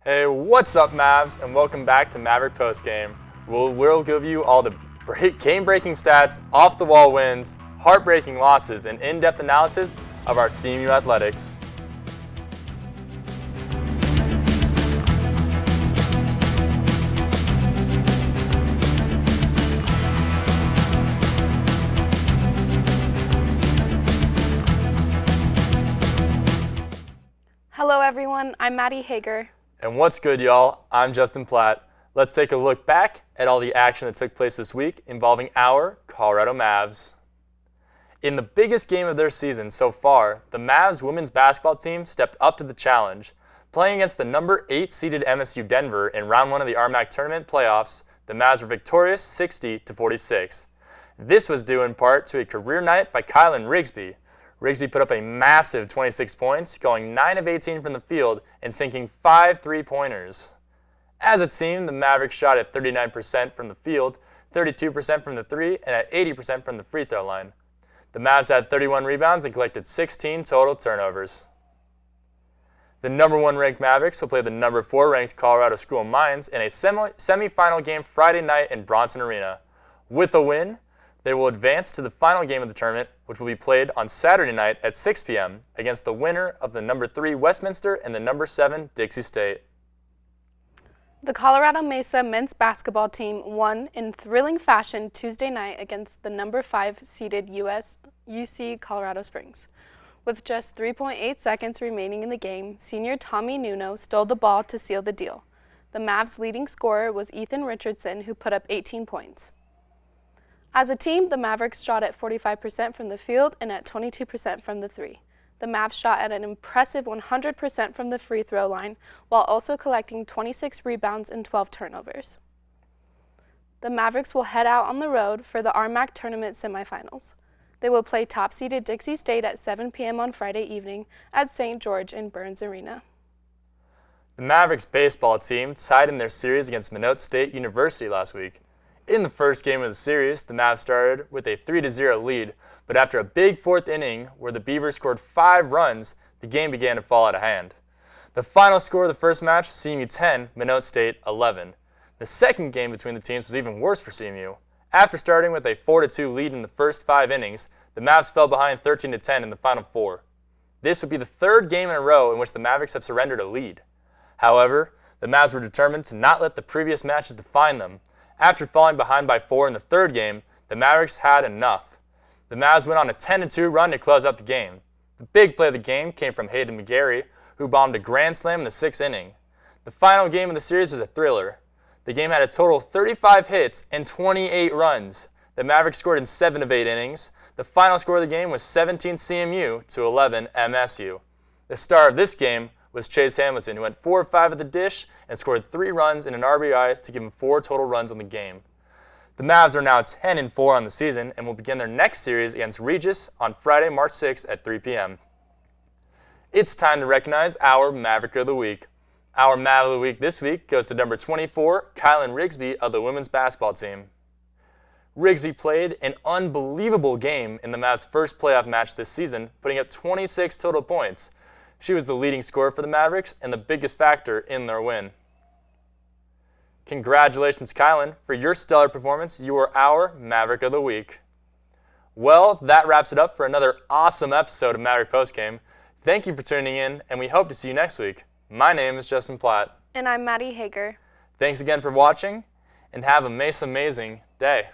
Hey, what's up, Mavs, and welcome back to Maverick Postgame. We'll give you all the game-breaking stats, off-the-wall wins, heartbreaking losses, and in-depth analysis of our CMU athletics. Hello everyone, I'm Maddie Hager. And what's good, y'all? I'm Justin Platt. Let's take a look back at all the action that took place this week involving our Colorado Mavs. In the biggest game of their season so far, the Mavs women's basketball team stepped up to the challenge. Playing against the number 8 seeded MSU Denver in round 1 of the RMAC tournament playoffs, the Mavs were victorious 60-46. This was due in part to a career night by Kylan Rigsby. Rigsby put up a massive 26 points, going 9 of 18 from the field and sinking 5 3-pointers. As a team, the Mavericks shot at 39% from the field, 32% from the 3, and at 80% from the free throw line. The Mavs had 31 rebounds and collected 16 total turnovers. The number 1 ranked Mavericks will play the number 4 ranked Colorado School of Mines in a semifinal game Friday night in Bronson Arena. With a win, they will advance to the final game of the tournament, which will be played on Saturday night at 6 p.m. against the winner of the number 3 Westminster and the number 7 Dixie State. The Colorado Mesa men's basketball team won in thrilling fashion Tuesday night against the number 5 seeded UC Colorado Springs. With just 3.8 seconds remaining in the game, senior Tommy Nuno stole the ball to seal the deal. The Mavs' leading scorer was Ethan Richardson, who put up 18 points. As a team, the Mavericks shot at 45% from the field and at 22% from the 3. The Mavs shot at an impressive 100% from the free throw line, while also collecting 26 rebounds and 12 turnovers. The Mavericks will head out on the road for the RMAC tournament semifinals. They will play top-seeded Dixie State at 7 p.m. on Friday evening at St. George in Burns Arena. The Mavericks baseball team tied in their series against Minot State University last week. In the first game of the series, the Mavs started with a 3-0 lead, but after a big fourth inning where the Beavers scored 5 runs, the game began to fall out of hand. The final score of the first match, CMU 10, Minot State 11. The second game between the teams was even worse for CMU. After starting with a 4-2 lead in the first 5 innings, the Mavs fell behind 13-10 in the final 4. This would be the third game in a row in which the Mavericks have surrendered a lead. However, the Mavs were determined to not let the previous matches define them. After falling behind by 4 in the third game, the Mavericks had enough. The Mavs went on a 10-2 run to close out the game. The big play of the game came from Hayden McGarry, who bombed a grand slam in the 6th inning. The final game of the series was a thriller. The game had a total of 35 hits and 28 runs. The Mavericks scored in 7 of 8 innings. The final score of the game was 17 CMU to 11 MSU. The star of this game was Chase Hamilton, who went 4 of 5 at the dish and scored 3 runs and an RBI to give him 4 total runs on the game. The Mavs are now 10-4 on the season and will begin their next series against Regis on Friday, March 6th at 3 p.m. It's time to recognize our Maverick of the Week. Our Maverick of the Week this week goes to number 24, Kylan Rigsby of the women's basketball team. Rigsby played an unbelievable game in the Mavs' first playoff match this season, putting up 26 total points. She was the leading scorer for the Mavericks and the biggest factor in their win. Congratulations, Kylan. For your stellar performance, you are our Maverick of the Week. Well, that wraps it up for another awesome episode of Maverick Postgame. Thank you for tuning in, and we hope to see you next week. My name is Justin Platt. And I'm Maddie Hager. Thanks again for watching, and have a Mesa amazing day.